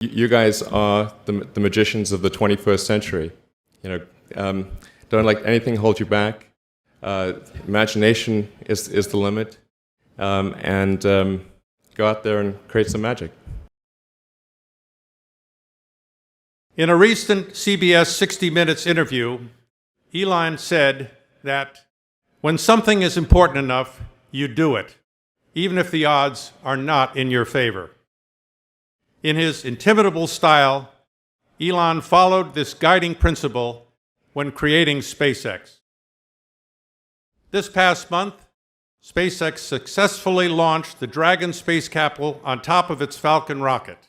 You guys are the magicians of the 21st century. Don't let anything hold you back. Imagination is the limit, and go out there and create some magic. In a recent CBS 60 Minutes interview, Elon said that when something is important enough, you do it, even if the odds are not in your favor. In his intimidable style, Elon followed this guiding principle when creating SpaceX. This past month, SpaceX successfully launched the Dragon space capsule on top of its Falcon rocket.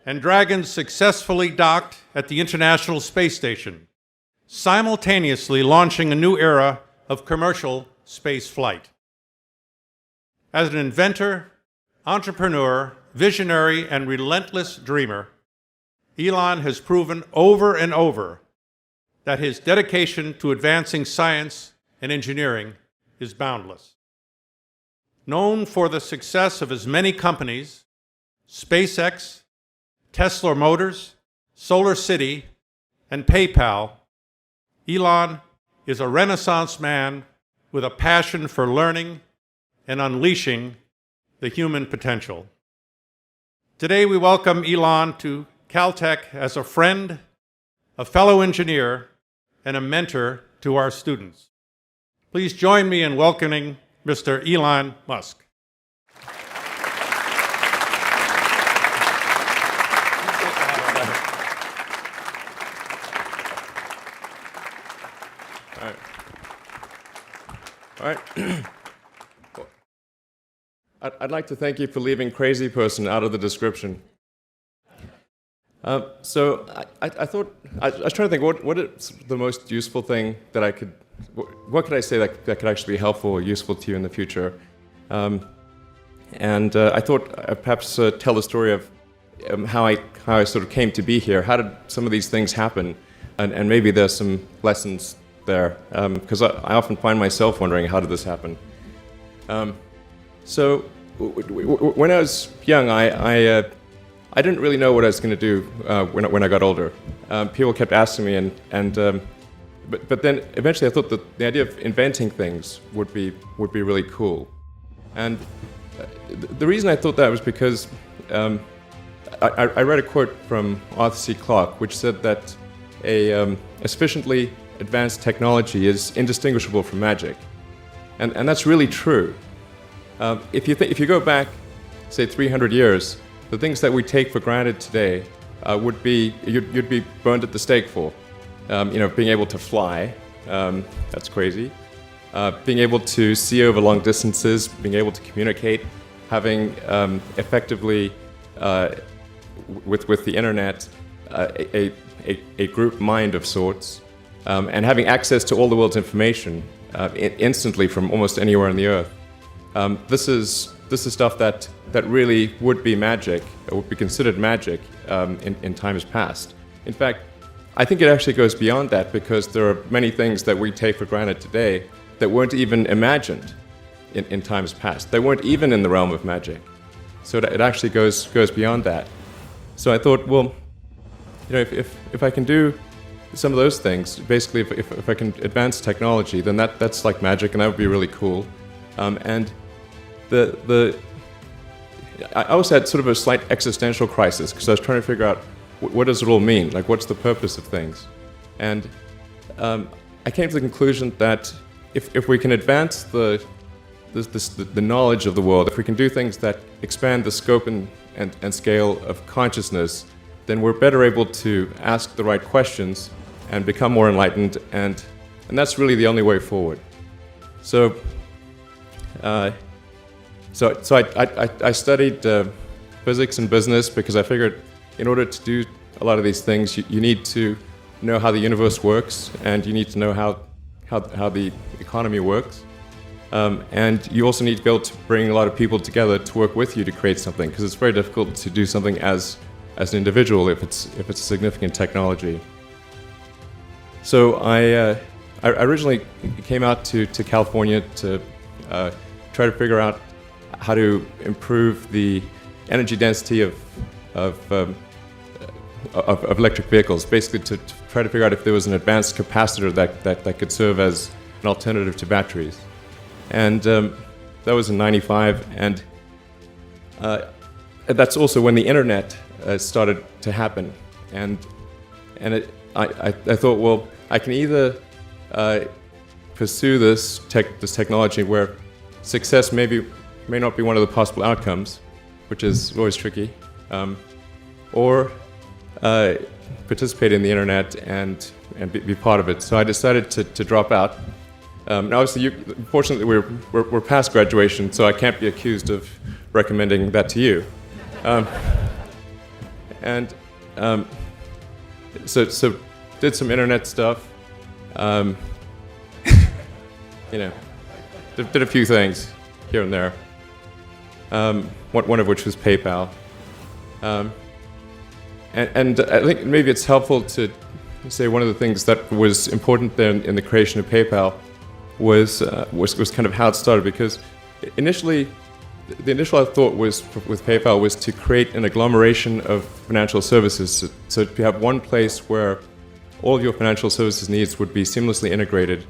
And Dragon successfully docked at the International Space Station, simultaneously launching a new era of commercial space flight. As an inventor, entrepreneur, visionary, and relentless dreamer, Elon has proven over and over that his dedication to advancing science and engineering is boundless. Known for the success of his many companies, SpaceX, Tesla Motors, Solar City, and PayPal, Elon is a Renaissance man with a passion for learning and unleashing the human potential. Today we welcome Elon to Caltech as a friend, a fellow engineer, and a mentor to our students. Please join me in welcoming Mr. Elon Musk. All right. I'd like to thank you for leaving crazy person out of the description. So I thought, I was trying to think, what is the most useful thing that I could, what could I say that could actually be helpful or useful to you in the future? And I thought I'd perhaps tell the story of how I sort of came to be here. How did some of these things happen? And maybe there's some lessons there, because I often find myself wondering, how did this happen? So when I was young, I didn't really know what I was going to do when I got older. People kept asking me, but then eventually I thought that the idea of inventing things would be really cool. And the reason I thought that was because I read a quote from Arthur C. Clarke, which said that a sufficiently advanced technology is indistinguishable from magic, and that's really true. If you go back, say 300 years, the things that we take for granted today would be you'd be burned at the stake for. Being able to fly, that's crazy. Being able to see over long distances, being able to communicate, having effectively with the internet a group mind of sorts, and having access to all the world's information instantly from almost anywhere on the earth. This is stuff that really would be magic, or would be considered magic in times past. In fact, I think it actually goes beyond that, because there are many things that we take for granted today that weren't even imagined in times past. They weren't even in the realm of magic. So it actually goes beyond that. So I thought, well, if I can do some of those things, basically if I can advance technology, then that's like magic, and that would be really cool. And I also had sort of a slight existential crisis, because I was trying to figure out what does it all mean? Like, what's the purpose of things? And I came to the conclusion that if we can advance the knowledge of the world, if we can do things that expand the scope and scale of consciousness, then we're better able to ask the right questions and become more enlightened, and that's really the only way forward. So I studied physics and business, because I figured in order to do a lot of these things, you need to know how the universe works, and you need to know how the economy works. And you also need to be able to bring a lot of people together to work with you to create something, because it's very difficult to do something as an individual if it's a significant technology. So I originally came out to California to try to figure out how to improve the energy density of of electric vehicles, basically to try to figure out if there was an advanced capacitor that could serve as an alternative to batteries. And that was in '95, and that's also when the internet started to happen. And I thought, well, I can either pursue this technology where success may not be one of the possible outcomes, which is always tricky, or participate in the internet and be part of it. So I decided to drop out. Now, obviously, fortunately, we're past graduation, so I can't be accused of recommending that to you. So did some internet stuff. Did a few things here and there. One of which was PayPal. And I think maybe it's helpful to say one of the things that was important there in the creation of PayPal was kind of how it started, because initially, the initial thought was with PayPal was to create an agglomeration of financial services, so to have one place where all of your financial services needs would be seamlessly integrated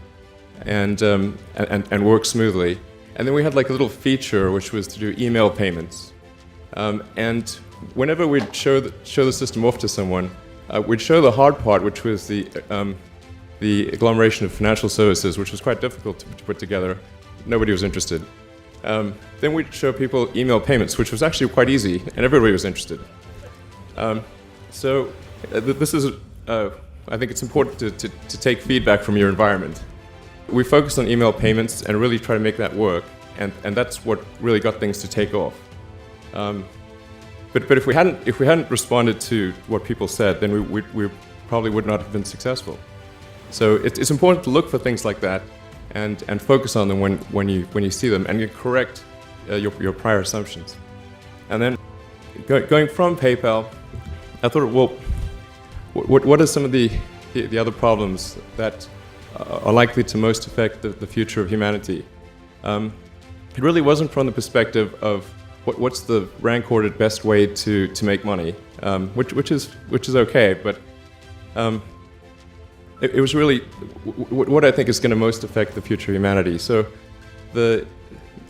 and work smoothly. And then we had like a little feature which was to do email payments. And whenever we'd show the system off to someone, we'd show the hard part, which was the agglomeration of financial services, which was quite difficult to put together. Nobody was interested. Then we'd show people email payments, which was actually quite easy, and everybody was interested. This is, I think it's important to take feedback from your environment. We focused on email payments and really try to make that work, and that's what really got things to take off. But if we hadn't responded to what people said, then we probably would not have been successful. So it's important to look for things like that and focus on them when you see them, and you correct your prior assumptions. And then going from PayPal, I thought, well, what are some of the other problems that are likely to most affect the future of humanity? It really wasn't from the perspective of what's the rank-ordered best way to make money, which is okay, but it was really what I think is going to most affect the future of humanity. So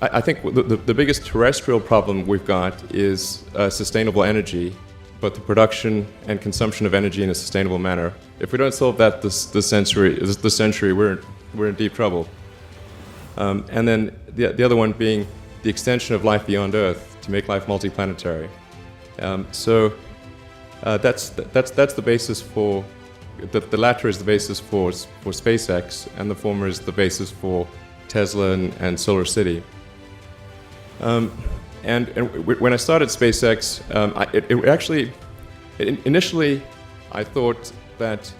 I think the biggest terrestrial problem we've got is sustainable energy, but the production and consumption of energy in a sustainable manner. If we don't solve that this century, we're in deep trouble. And then the other one being the extension of life beyond Earth to make life multiplanetary. That's the basis for. The latter is the basis for SpaceX, and the former is the basis for Tesla and Solar City. And when I started SpaceX, initially I thought that,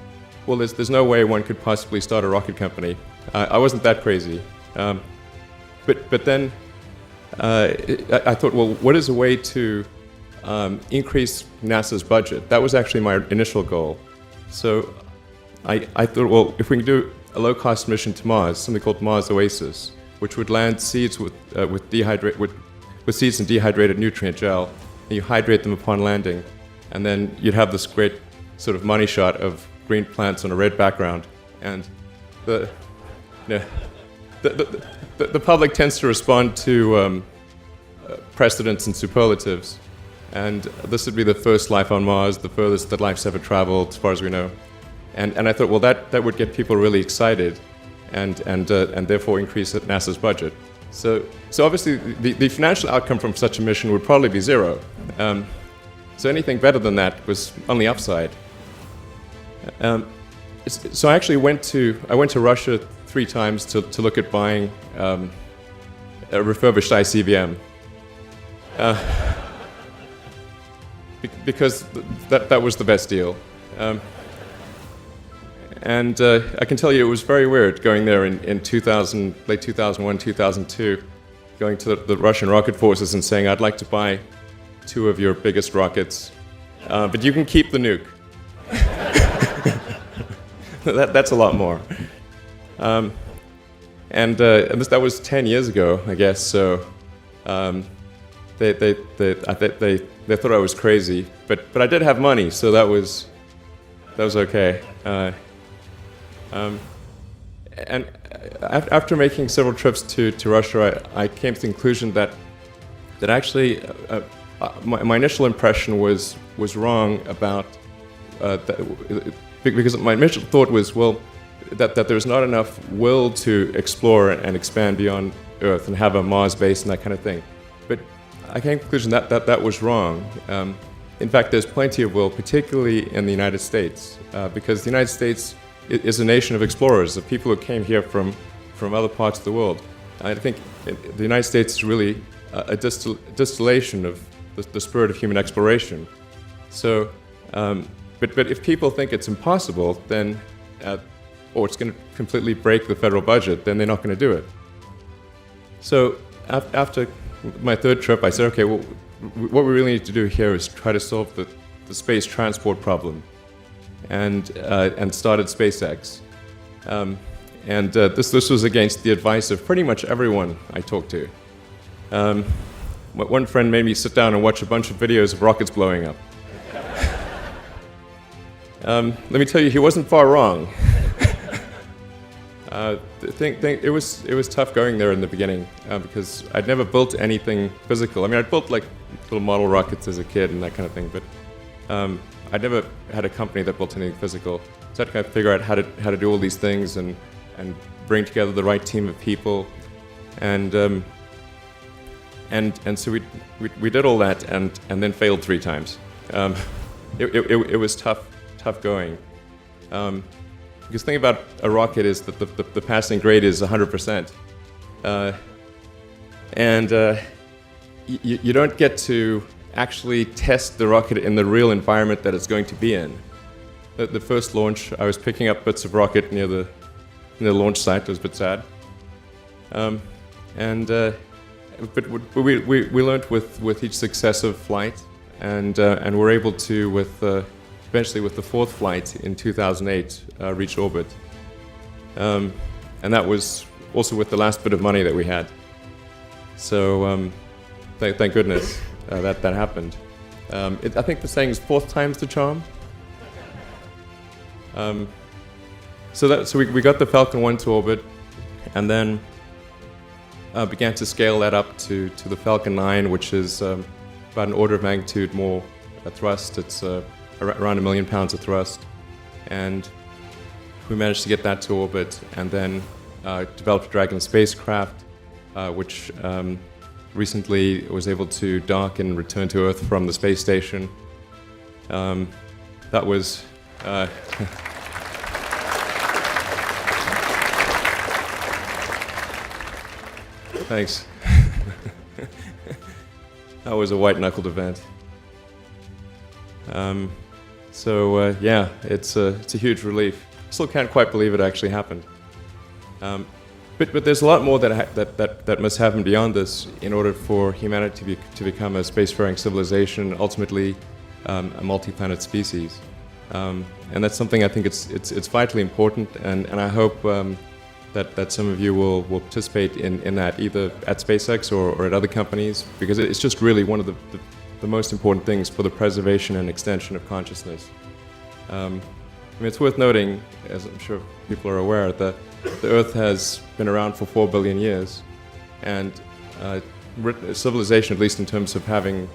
well, there's no way one could possibly start a rocket company. I wasn't that crazy, but then I thought, well, what is a way to increase NASA's budget? That was actually my initial goal. So I thought, well, if we can do a low-cost mission to Mars, something called Mars Oasis, which would land seeds with seeds and dehydrated nutrient gel, and you hydrate them upon landing, and then you'd have this great sort of money shot of green plants on a red background, and the public tends to respond to precedents and superlatives. And this would be the first life on Mars, the furthest that life's ever traveled, as far as we know. And I thought, well, that would get people really excited, and therefore increase NASA's budget. So obviously, the financial outcome from such a mission would probably be zero. So anything better than that was on the upside. So I actually went to Russia 3 times to look at buying a refurbished ICBM. Because that was the best deal. And I can tell you it was very weird going there in 2000, late 2001, 2002, going to the Russian rocket forces and saying, I'd like to buy 2 of your biggest rockets, but you can keep the nuke. That's a lot more. And that was 10 years ago, I guess, so they they thought I was crazy, but I did have money, so that was okay. And after making several trips to Russia, I came to the conclusion that actually my initial impression was wrong about because my initial thought was, well, that there's not enough will to explore and expand beyond Earth and have a Mars base and that kind of thing. But I came to the conclusion that was wrong. In fact, there's plenty of will, particularly in the United States, because the United States is a nation of explorers, of people who came here from other parts of the world. I think the United States is really a distillation of the spirit of human exploration. So, but if people think it's impossible, then, or it's going to completely break the federal budget, then they're not going to do it. So after my third trip, I said, okay, well, what we really need to do here is try to solve the space transport problem, and started SpaceX. This was against the advice of pretty much everyone I talked to. One friend made me sit down and watch a bunch of videos of rockets blowing up. Let me tell you, he wasn't far wrong. It was tough going there in the beginning because I'd never built anything physical. I mean, I'd built like little model rockets as a kid and that kind of thing, but I'd never had a company that built anything physical. So I had to kind of figure out how to do all these things and bring together the right team of people, and so we did all that and then failed 3 times. It was tough going. Because the thing about a rocket is that the passing grade is 100%. You don't get to actually test the rocket in the real environment that it's going to be in. The first launch, I was picking up bits of rocket near the launch site. It was a bit sad. But we learned with each successive flight, and we're able to, eventually with the 4th flight in 2008, reach orbit. And that was also with the last bit of money that we had. So thank goodness that happened. I think the saying is 4th time's the charm. So we got the Falcon 1 to orbit, and then began to scale that up to the Falcon 9, which is about an order of magnitude more thrust. It's around 1 million pounds of thrust, and we managed to get that to orbit, and then developed Dragon spacecraft, which recently was able to dock and return to Earth from the space station. That was thanks. That was a white-knuckled event. Yeah, it's a huge relief. Still can't quite believe it actually happened. But there's a lot more that must happen beyond this in order for humanity to become a spacefaring civilization, ultimately a multi-planet species. And that's something I think it's vitally important, and I hope that some of you will participate in that, either at SpaceX or at other companies, because it's just really one of the most important things for the preservation and extension of consciousness. I mean, it's worth noting, as I'm sure people are aware, that the Earth has been around for 4 billion years, and civilization, at least in terms of having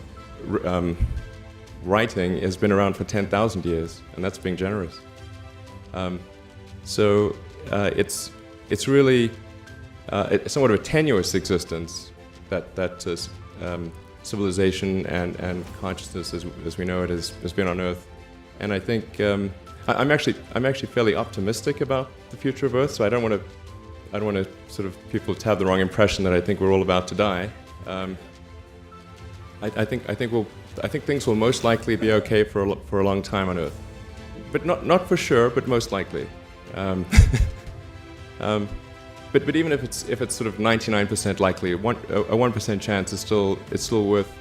writing, has been around for 10,000 years, and that's being generous. It's really it's somewhat of a tenuous existence that civilization and consciousness, as we know it, has been on Earth, and I think I'm actually fairly optimistic about the future of Earth. So I don't want to sort of people to have the wrong impression that I think we're all about to die. I think things will most likely be okay for a long time on Earth, but not for sure, but most likely. But even if it's sort of 99% likely, a 1% chance is still worth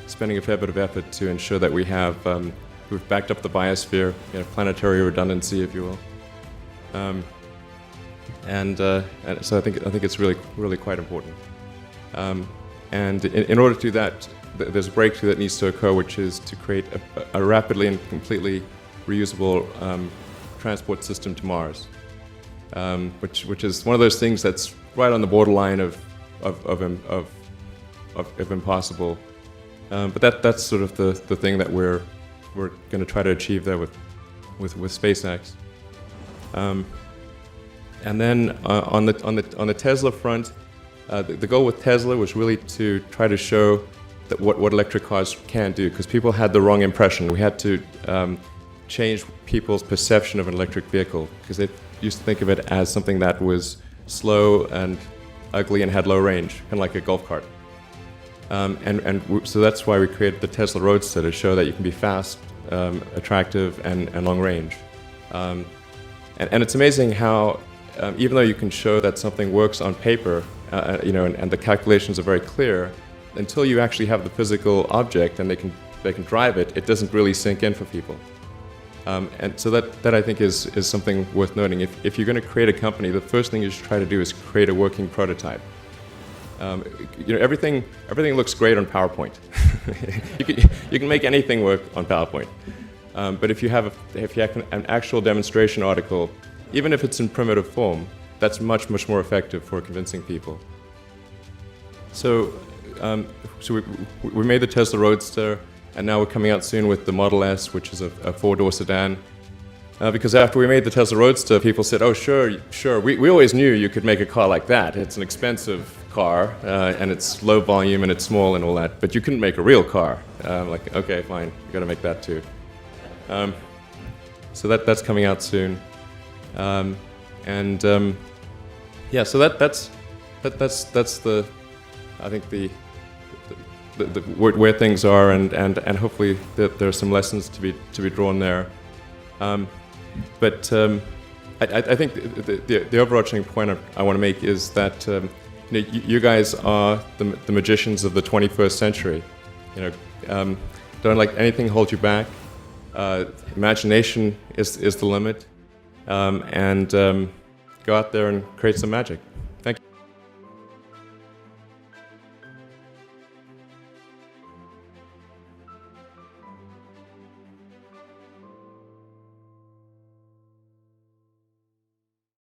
spending a fair bit of effort to ensure that we've backed up the biosphere, planetary redundancy, if you will. And so I think it's really quite important. And in order to do that, there's a breakthrough that needs to occur, which is to create a rapidly and completely reusable transport system to Mars, which is one of those things that's right on the borderline of impossible. But that's sort of the thing that we're going to try to achieve there with SpaceX. And then on the Tesla front, the goal with Tesla was really to try to show that what electric cars can do, because people had the wrong impression. We had to change people's perception of an electric vehicle, because they used to think of it as something that was slow and ugly and had low range, kind of like a golf cart. So that's why we created the Tesla Roadster, to show that you can be fast, attractive, and long range. And it's amazing how, even though you can show that something works on paper, and the calculations are very clear, until you actually have the physical object and they can drive it, it doesn't really sink in for people. And so that I think is something worth noting. If you're going to create a company, the first thing you should try to do is create a working prototype. Everything looks great on PowerPoint. you can make anything work on PowerPoint. But if you have an actual demonstration article, even if it's in primitive form, that's much more effective for convincing people. So we made the Tesla Roadster, and now we're coming out soon with the Model S, which is a four-door sedan. Because after we made the Tesla Roadster, people said, "Oh, sure. We always knew you could make a car like that. It's an expensive car, and it's low volume, and it's small, and all that. But you couldn't make a real car." Like, okay, fine, you got to make that too. So that's coming out soon. Yeah, so that's the, I think the where things are, and hopefully there are some lessons to be drawn there. But I think the overarching point I want to make is that you guys are the magicians of the 21st century. Don't let anything hold you back. Imagination is the limit, and go out there and create some magic.